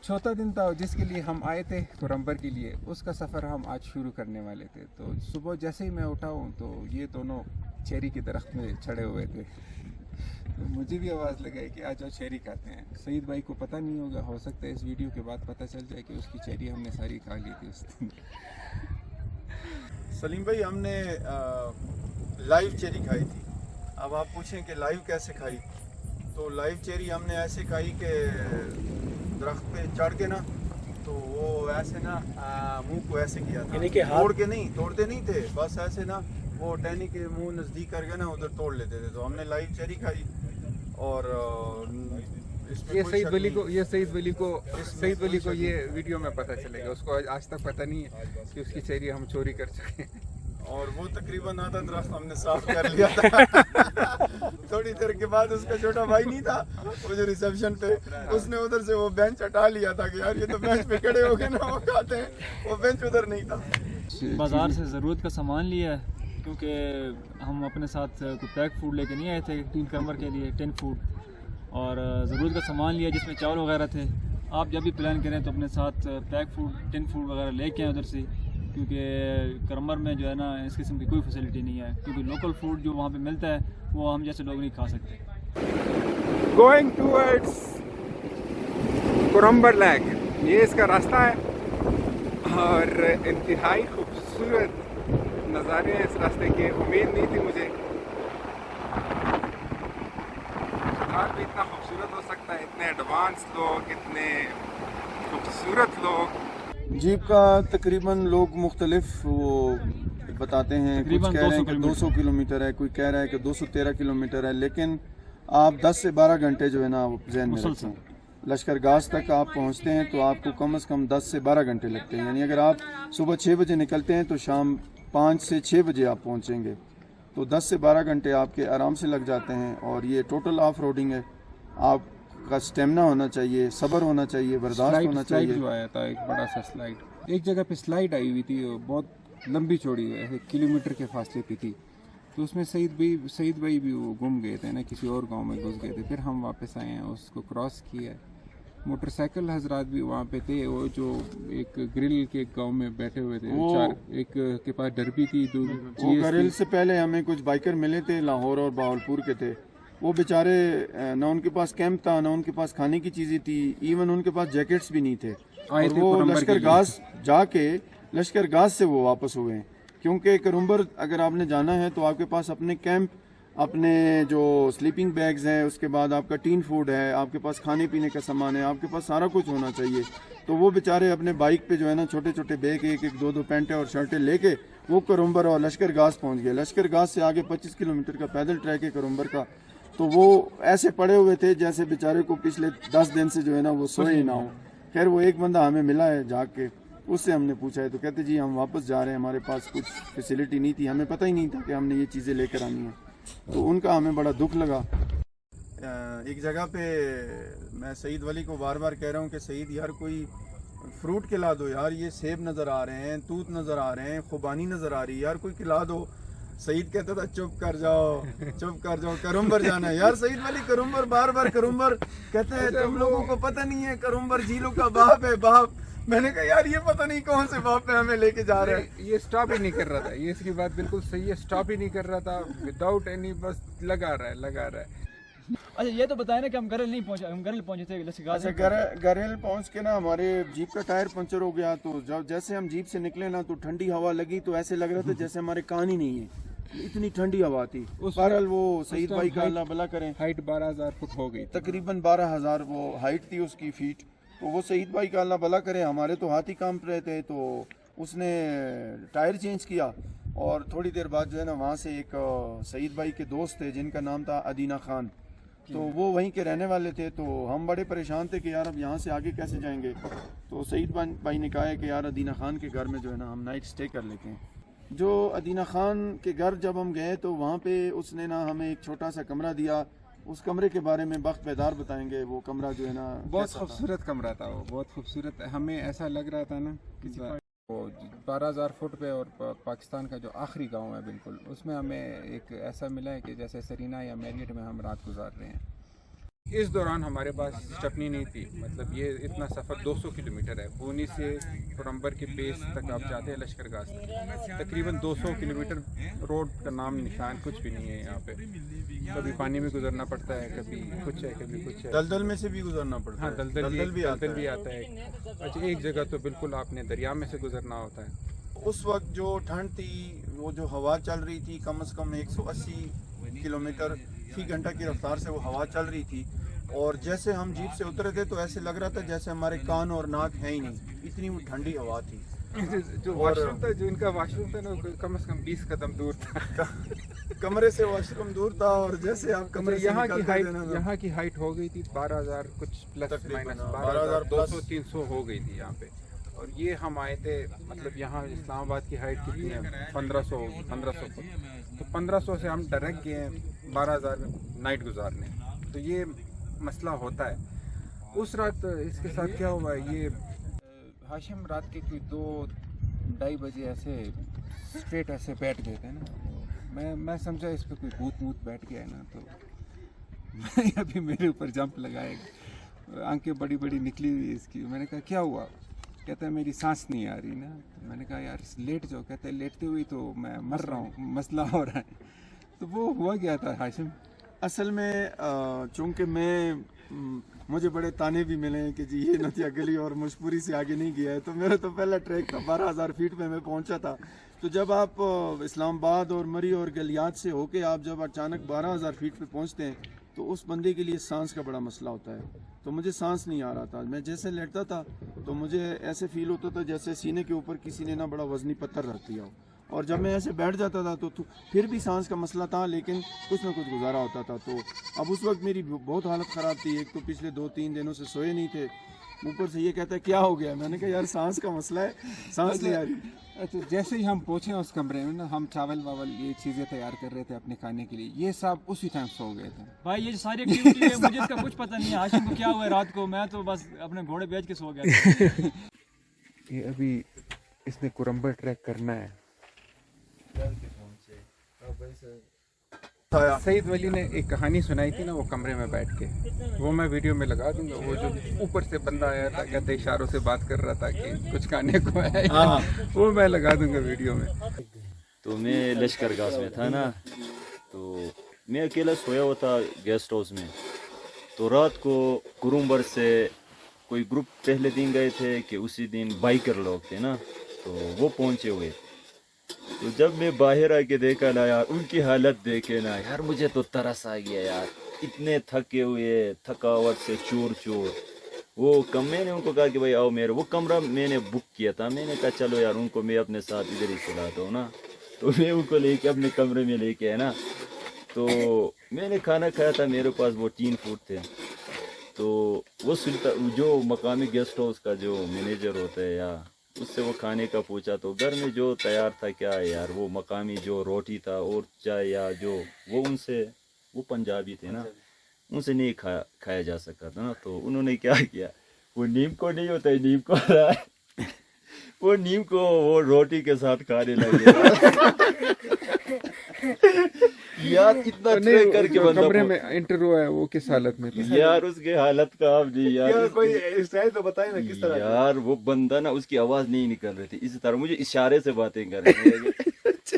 चौथा दिन था जिसके लिए हम आए थे कोरम्बर के लिए, उसका सफ़र हम आज शुरू करने वाले थे। तो सुबह जैसे ही मैं उठा हूँ तो ये दोनों चेरी के दरख्त में चढ़े हुए थे। तो मुझे भी आवाज़ लगाई कि आज चेरी खाते हैं। सईद भाई को पता नहीं होगा, हो सकता है इस वीडियो के बाद पता चल जाए कि उसकी चेरी हमने सारी खा ली थी उस दिन। सलीम भाई, हमने लाइव चेरी खाई थी। अब आप पूछें कि लाइव कैसे खाई, तो लाइव चेरी हमने ऐसे खाई कि दरख्त पे चढ़ के ना, तो वो ऐसे ना मुंह को ऐसे किया था, तोड़ के नहीं, तोड़ते नहीं थे, बस ऐसे ना वो टहनी के मुंह नज़दीक करके ना उधर तोड़ लेते थे। तो हमने लाइव चेरी खाई। और ये सईद वली को ये वीडियो में पता चलेगा, उसको आज तक पता नहीं है कि उसकी चेरी हम चोरी कर सके। और वो तकरीबन आधा दरख्त हमने साफ कर लिया था। थोड़ी देर के बाद उसका छोटा भाई नहीं था वो जो रिसेप्शन पे, उसने उधर से वो बेंच हटा लिया था कि यार ये तो बेंच पे खड़े हो गए ना वो खाते हैं, वो बेंच उधर नहीं था। बाज़ार से ज़रूरत का सामान लिया है, क्योंकि हम अपने साथ कोई पैक फूड लेके नहीं आए थे टीम कमर के लिए, 10 फूड, और ज़रूरत का सामान लिया जिसमें चावल वगैरह थे। आप जब भी प्लान करें तो अपने साथ पैक फूड 10 फूड वगैरह लेके आएँ उधर से, क्योंकि करमर में जो है ना इस किस्म की कोई फैसिलिटी नहीं है, क्योंकि लोकल फूड जो वहाँ पे मिलता है वो हम जैसे लोग नहीं खा सकते। गोइंग टूवर्ड्स कोरम्बर लेक, ये इसका रास्ता है और इंतहाई खूबसूरत नज़ारे हैं इस रास्ते के। उम्मीद नहीं थी मुझे घाट भी इतना खूबसूरत हो सकता है, इतने एडवांस लोग, इतने खूबसूरत लोग। जीप का तकरीबन लोग मुख्तलिफ वो बताते हैं, कुछ कह रहे हैं कि 200 किलोमीटर है, कोई कह रहा है कि 213 किलोमीटर है, लेकिन आप 10 से 12 घंटे जो है ना जहन में रखें। लश्कर गाज तक आप पहुंचते हैं तो आपको कम से कम 10 से 12 घंटे लगते हैं। यानी अगर आप सुबह 6 बजे निकलते हैं तो शाम 5 से 6 बजे आप पहुंचेंगे, तो 10 से 12 घंटे आपके आराम से लग जाते हैं। और ये टोटल ऑफ रोडिंग है, आपका स्टेमिना होना चाहिए, सब्र होना चाहिए, बर्दाश्त होना चाहिए। जो आया था एक बड़ा सा स्लाइड, एक जगह पे स्लाइड आई हुई थी, बहुत लंबी चौड़ी है, 1 किलोमीटर के फासले पे थी। तो उसमें सईद भाई भी वो गुम गए थे ना, किसी और गांव में घुस गए थे। फिर हम वापस आए हैं, उसको क्रॉस किया। मोटरसाइकिल हजरात भी वहाँ पे थे, वो जो एक ग्रिल के गांव में बैठे हुए थे, एक के पास डरबी थी, वो ग्रिल से पहले हमें कुछ बाइकर मिले थे, लाहौर और बहावलपुर के थे। वो बेचारे ना उनके पास कैंप था, ना उनके पास खाने की चीज़ें थी, इवन उनके पास जैकेट्स भी नहीं थे। और वो लश्कर गाज जाके लश्कर गाज से वो वापस हुए हैं, क्योंकि कोरम्बर अगर आपने जाना है तो आपके पास अपने कैंप, अपने जो स्लीपिंग बैग्स हैं, उसके बाद आपका टीन फूड है, आपके पास खाने पीने का सामान है, आपके पास सारा कुछ होना चाहिए। तो वो बेचारे अपने बाइक पे जो है ना छोटे छोटे बैग, 1-2 पैंटें और शर्टें लेके वो कोरम्बर और लश्कर गाज पहुंच गए। लश्कर गाज से आगे 25 किलोमीटर का पैदल ट्रैक है कोरम्बर का। तो वो ऐसे पड़े हुए थे जैसे बेचारे को पिछले 10 दिन से जो है ना वो सोए ही ना हो। खैर वो एक बंदा हमें मिला है जाग के, उससे हमने पूछा है तो कहते जी हम वापस जा रहे हैं, हमारे पास कुछ फैसिलिटी नहीं थी, हमें पता ही नहीं था कि हमने ये चीज़ें लेकर आनी है। तो उनका हमें बड़ा दुख लगा। एक जगह पे मैं सईद वली को बार बार कह रहा हूँ कि सईद यार कोई फ्रूट खिला दो यार, ये सेब नज़र आ रहे हैं, तूत नज़र आ रहे हैं, खुबानी नज़र आ रही है, यार कोई खिला दो। सईद कहता था चुप कर जाओ, कोरम्बर जाना है। यार सईद वली कोरम्बर, बार बार कोरम्बर कहते हैं, तुम लोगों को पता नहीं है कोरम्बर झीलों का बाप है, बाप। मैंने कहा यार ये पता नहीं कौन से बाप पे हमें लेके जा रहे हैं। ये स्टॉप ही नहीं कर रहा था, ये इसकी बात बिल्कुल सही है, स्टॉप ही नहीं कर रहा था, विदाउट एनी, बस लगा रहा है। अच्छा ये तो बताया ना कि हम गरल नहीं पहुंचे, हम गरल पहुंचे थे लश्कर गाज। गरेल पहुंच के ना हमारे जीप का टायर पंचर हो गया। तो जब जैसे हम जीप से निकले ना तो ठंडी हवा लगी, तो ऐसे लग रहा था जैसे हमारे कान ही नहीं है, इतनी ठंडी हवा थी। बहरहाल वो सईद भाई का अल्लाह भला करें, हाइट 12,000 फुट हो गई, तकरीबन 12,000 वो हाइट थी उसकी फीट। तो वो सईद भाई का अल्लाह भला करे, हमारे तो हाथ ही कांप रहे थे, तो उसने टायर चेंज किया। और थोड़ी देर बाद जो है ना वहाँ से एक सईद भाई के दोस्त थे जिनका नाम था अदीना खान, तो वो वहीं के रहने वाले थे। तो हम बड़े परेशान थे कि यार अब यहाँ से आगे कैसे जाएंगे। तो सईद भाई ने कहा है कि यार अदीना खान के घर में जो है ना हम नाइट स्टे कर लेते हैं। जो अदीना खान के घर जब हम गए तो वहाँ पे उसने ना हमें एक छोटा सा कमरा दिया। उस कमरे के बारे में बख्त बेदार बताएंगे। वो कमरा जो है ना बहुत खूबसूरत कमरा था, वो बहुत खूबसूरत। हमें ऐसा लग रहा था ना किसी वो 12,000 फुट पे, और पाकिस्तान का जो आखिरी गांव है बिल्कुल उसमें हमें एक ऐसा मिला है कि जैसे सरीना या मैरियट में हम रात गुजार रहे हैं। اس دوران ہمارے پاس اسٹپنی نہیں تھی، مطلب یہ اتنا سفر 200 کلومیٹر ہے، بونی سے پرمبر کے بیس تک آپ جاتے ہیں لشکر گاہ سے، تقریباً 200 کلومیٹر روڈ کا نام نشان کچھ بھی نہیں ہے یہاں پہ، کبھی پانی میں گزرنا پڑتا ہے، کبھی کچھ ہے کبھی کچھ ہے، دلدل میں سے بھی گزرنا پڑتا ہاں ہے، دلدل بھی آتا آتا ہے، اچھا ایک جگہ تو بالکل آپ نے دریا میں سے گزرنا ہوتا ہے۔ اس وقت جو ٹھنڈ تھی، وہ جو ہوا چل رہی تھی کم از کم 180 کلومیٹر فی گھنٹہ کی رفتار سے وہ ہوا چل رہی تھی، اور جیسے ہم جیپ سے اترے تھے تو ایسے لگ رہا تھا جیسے ہمارے کان اور ناک ہیں ہی نہیں، اتنی وہ ٹھنڈی ہوا تھی۔ جو واش روم تھا، جو ان کا واش روم تھا نا، وہ کم از کم 20 قدم دور تھا، کمرے سے واش روم دور تھا، اور جیسے آپ کمرے سے یہاں کی ہائٹ ہو گئی تھی 12,000 کچھ پلس مائنس 12,200 300 ہو گئی تھی یہاں پہ، اور یہ ہم آئے تھے مطلب یہاں اسلام آباد کی ہائٹ کتنی ہے 1500 فٹ، تو 1500 سے ہم ڈائریکٹ گئے ہیں 12,000 میں نائٹ گزارنے، تو یہ مسئلہ ہوتا ہے۔ اس رات اس کے ساتھ کیا ہوا، یہ ہاشم رات کے کوئی 2-2:30 بجے ایسے اسٹریٹ ایسے بیٹھ گئے تھے نا، میں سمجھا اس پہ کوئی بھوت بیٹھ گیا ہے نا، تو ابھی میرے اوپر جمپ لگائے گا، آنکھیں بڑی بڑی نکلی ہوئی اس کی، میں نے کہا کیا ہوا، کہتا ہے میری سانس نہیں آ رہی نا، تو میں نے کہا یار لیٹ جاؤ، کہتا ہے لیٹتے ہوئی تو میں مر رہا ہوں، مسئلہ ہو رہا ہے، تو وہ ہوا گیا تھا ہاشم۔ اصل میں چونکہ مجھے بڑے تانے بھی ملے ہیں کہ جی یہ نتیا گلی اور مشپوری سے آگے نہیں گیا ہے، تو میرا تو پہلا ٹریک تھا 12,000 فیٹ پہ میں پہنچا تھا، تو جب آپ اسلام آباد اور مری اور گلیات سے ہو کے آپ جب اچانک 12,000 فیٹ پہ پہنچتے ہیں تو اس بندے کے لیے سانس کا بڑا مسئلہ ہوتا ہے، تو مجھے سانس نہیں آ رہا تھا، میں جیسے لیٹتا تھا تو مجھے ایسے فیل ہوتا تھا جیسے سینے کے اوپر کسی نے نا بڑا وزنی پتھر رکھ دیا ہو، اور جب میں ایسے بیٹھ جاتا تھا تو پھر بھی سانس کا مسئلہ تھا، لیکن کچھ نہ کچھ گزارا ہوتا تھا۔ تو اب اس وقت میری بہت حالت خراب تھی، ایک تو پچھلے 2-3 دنوں سے سوئے نہیں تھے، اوپر سے یہ کہتا ہے کیا ہو گیا، میں نے کہا یار سانس کا مسئلہ ہے، سانس نہیں آ رہی۔ اچھا جیسے ہی ہم پہنچے اس کمرے میں نا، ہم چاول واول یہ چیزیں تیار کر رہے تھے اپنے کھانے کے لیے، یہ سب اسی ٹائم سو گئے تھے۔ بھائی یہ ساری ایکٹیویٹی ہے، مجھے اس کا کچھ پتہ نہیں ہے ہاشم کو کیا ہوا ہے رات کو، میں تو بس اپنے گھوڑے بیچ کے سو گیا تھا۔ یہ ابھی اس نے کرمبر ٹریک کرنا ہے۔ سعید ولی نے ایک کہانی سنائی تھی نا وہ کمرے میں بیٹھ کے، وہ میں ویڈیو میں لگا دوں گا، وہ جو اوپر سے بندہ آیا تھا کہتے اشاروں سے بات کر رہا تھا کہ کچھ کھانے کو ہے، وہ میں لگا دوں گا ویڈیو میں۔ تو میں لشکر گاہ میں تھا نا، تو میں اکیلا سویا ہوا تھا گیسٹ ہاؤس میں، تو رات کو کرمبر سے کوئی گروپ پہلے دن گئے تھے کہ اسی دن بائکر لوگ تھے نا، تو وہ پہنچے ہوئے، تو جب میں باہر آ کے دیکھا نا یار ان کی حالت دیکھے نا یار مجھے تو ترس آ گیا یار، اتنے تھکے ہوئے، تھکاوٹ سے چور چور۔ میں نے ان کو کہا کہ بھائی آؤ میرے، وہ کمرہ میں نے بک کیا تھا، میں نے کہا چلو یار ان کو میں اپنے ساتھ ادھر ہی سلاتا ہوں نا، تو میں ان کو لے کے اپنے کمرے میں لے کے ہے نا، تو میں نے کھانا کھایا تھا، میرے پاس وہ 3 فوڈ تھے، تو وہ جو مقامی گیسٹ ہاؤس کا جو مینیجر ہوتا ہے یا اس سے وہ کھانے کا پوچھا، تو گھر میں جو تیار تھا کیا ہے یار، وہ مقامی جو روٹی تھا اور چائے یا جو وہ ان سے، وہ پنجابی تھے نا، ان سے نہیں کھایا جا سکتا تھا نا، تو انہوں نے کیا کیا، وہ نیم کو نہیں ہوتا ہے، نیم کو وہ نیم کو وہ روٹی کے ساتھ کھانے لگے یار، اتنا ٹرائی کر کے بندہ کمرے میں انٹر ہوا ہے، وہ کس حالت میں تھا یار، اس کی حالت کا آپ نہیں یار، کوئی اسٹائل تو بتائیں نا کس طرح یار وہ بندہ نا اس کی آواز نہیں نکل رہی تھی، اسی طرح مجھے اشارے سے باتیں کر رہے تھے،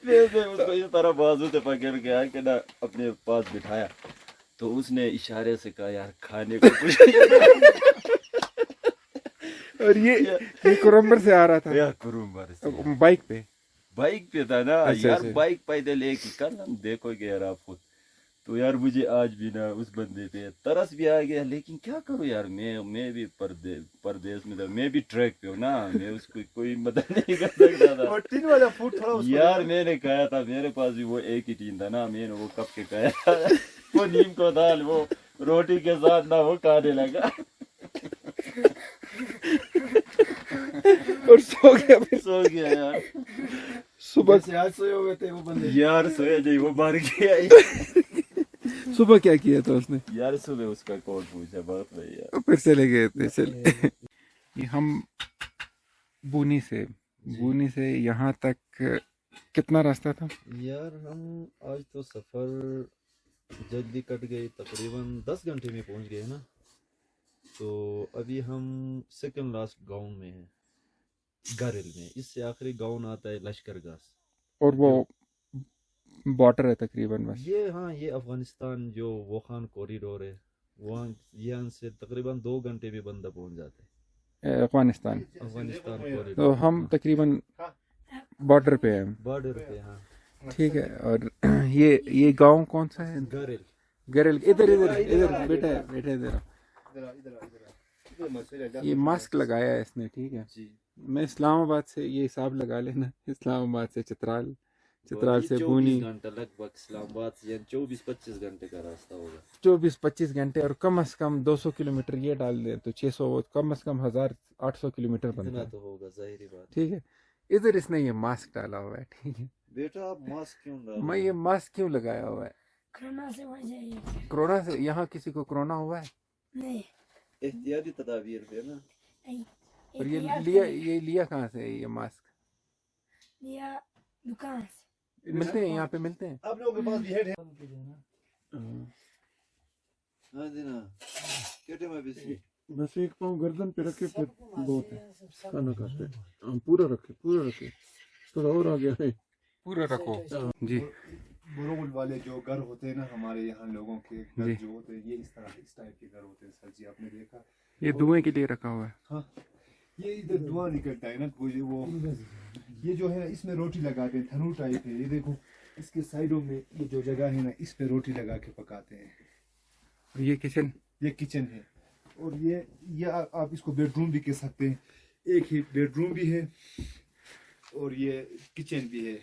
میں اس کو اس طرح بازو سے پکڑ گیا کہ نا اپنے پاس بٹھایا، تو اس نے اشارے سے کہا یار کھانے کو کچھ اور یہ کرمبر سے آ رہا تھا، یار کرمبر سے بائک پہ تھا نا اچھا یار، اچھا۔ بائک پیدل لے کے کل ہم دیکھو گے یار آپ خود، تو یار مجھے آج بھی نا اس بندے پہ ترس بھی آ گیا، لیکن کیا کروں یار، میں بھی پردیس میں تھا، میں بھی ٹریک پہ ہوں نا، میں اس کو کوئی مدد نہیں کر سکتا تھا یار، میں نے کھایا تھا، میرے پاس بھی وہ ایک ہی ٹین تھا نا، میں نے وہ کب کے کھایا تھا، وہ نیم کو دال وہ روٹی کے ساتھ نا وہ کھانے لگا اور سو گیا یار، صبح سے آج سوئے ہوئے تھے وہ بندے، یار سویا نہیں، وہ مر گیا صبح کیا کیا تھا اس نے، یار، صبح اس کا کون پوچھا بات بھائی یار، پھر چلے گئے تھے۔ چلے یہ ہم بونی سے یہاں تک کتنا راستہ تھا؟ یار ہم آج تو سفر जल्दी कट गई, तकरीबन 10 घंटे में पहुंच गए ना। तो अभी हम सेकंड लास्ट गांव में हैं, गरेल में। इससे आखिरी गांव आता है लश्कर गास, और वो बॉर्डर है तकरीबन बस। ये हाँ ये अफगानिस्तान जो वोखान कॉरिडोर है, वहाँ यहाँ से तकरीबन 2 घंटे में बंदा पहुंच जाता है अफगानिस्तान। अफगानिस्तान कॉरिडोर। तो हम तकरीबन बॉर्डर पे हैं। बॉर्डर पे हाँ। ठीक है। और ये गांव कौन सा है? गरेल। गरेल। इधर इधर इधर बेटा बेटा इधर। ये मास्क लगाया है इसने, ठीक है। जी मैं इस्लामाबाद से, ये हिसाब लगा लेना, इस्लामाबाद से चित्राल, चित्राल से बूनी 24 घंटा लगभग, इस्लामाबाद से 24-25 घंटे का रास्ता होगा। 24-25 घंटे। और कम से कम 200 किलोमीटर ये डाल दें तो 600, कम से कम 1800 किलोमीटर बनता इतना है। तो होगा, जाहिर बात। ठीक है। इधर इसने ये मास्क डाला हुआ है, ठीक है। बेटा आप मास्क क्यों डाल मैं ये मास्क क्यों लगाया हुआ है? कोरोना से वजह है। कोरोना से? यहाँ किसी को कोरोना हुआ है? नहीं, एहतियाती तदाबीर पे ना। और ये लिया कहाँ से है ये मास्क? लिया दुकान से। मिलते हैं यहाँ पे, मिलते हैं। आप लोगों के पास भी हेड है? हाँ जी ना, केटे में बिसी बस एक पाँव गर्दन पे रखे फिर बहुत है, खाना खाते हैं। हम पूरा रखे थोड़ा और आगे है। पूरा रखो जी। बरोल वाले जो घर होते हैं ना हमारे यहाँ लोगों के घर जी। जो होते हैं, ये इस टाइप के घर होते हैं सर जी, आपने देखा? ये धुएं के लिए रखा हुआ है। हाँ, ये इधर धुआं निकलता है ना, वो ये जो है ना इसमें रोटी लगाते हैं, थनू टाइप है। ये देखो इसके साइडों में ये जो जगह है ना, इस पे रोटी लगा के पकाते हैं। और ये किचन, ये किचन है। और ये आप इसको बेडरूम भी कह सकते हैं। एक ही बेडरूम भी है और ये किचन भी है।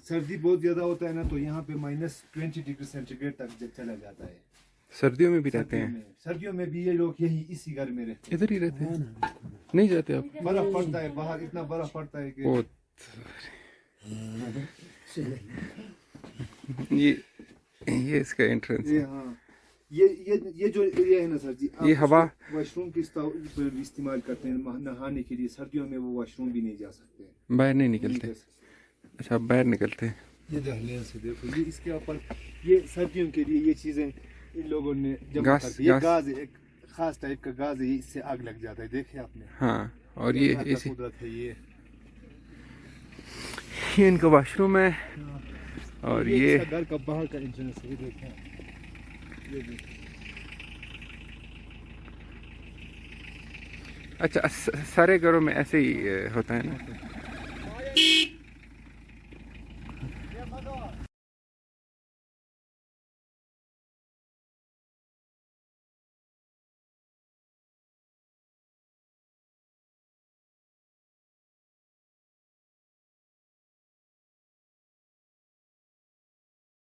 सर्दी बहुत ज़्यादा होता है ना, तो यहाँ पे -20 डिग्री सेंटीग्रेड तक चला जाता है। सर्दियों में भी रहते हैं? सर्दियों में भी ये लोग यही इसी घर में रहते इधर ही रहते हैं, नहीं जाते आप? हैं। बर्फ पड़ता है बाहर, इतना बर्फ पड़ता है कि बहुत। ये इसका एंट्रेंस ये है। हाँ, ये जो एरिया है ना सर जी, आप ये हवा वॉशरूम की इस्तेमाल करते हैं नहाने के लिए। सर्दियों में वो वॉशरूम भी नहीं जा सकते, बाहर नहीं निकलते। अच्छा, आप बाहर निकलते हैं। ये दहलीज से देखो, ये इसके ऊपर ये सर्दियों के लिए ये चीजें इन लोगों ने जमा गाज- करके, ये गाज- गाज है, एक खास टाइप का गाज है, इससे आग लग जाता है, देखे आपने? हाँ। और ये अल्लाह का इसी कुदरत है ये इनका वॉशरूम है। और ये इसका घर का बाहर का इंटरनेट है, ये देखें, ये देखें। अच्छा, सारे घरों में ऐसे ही होता है ना?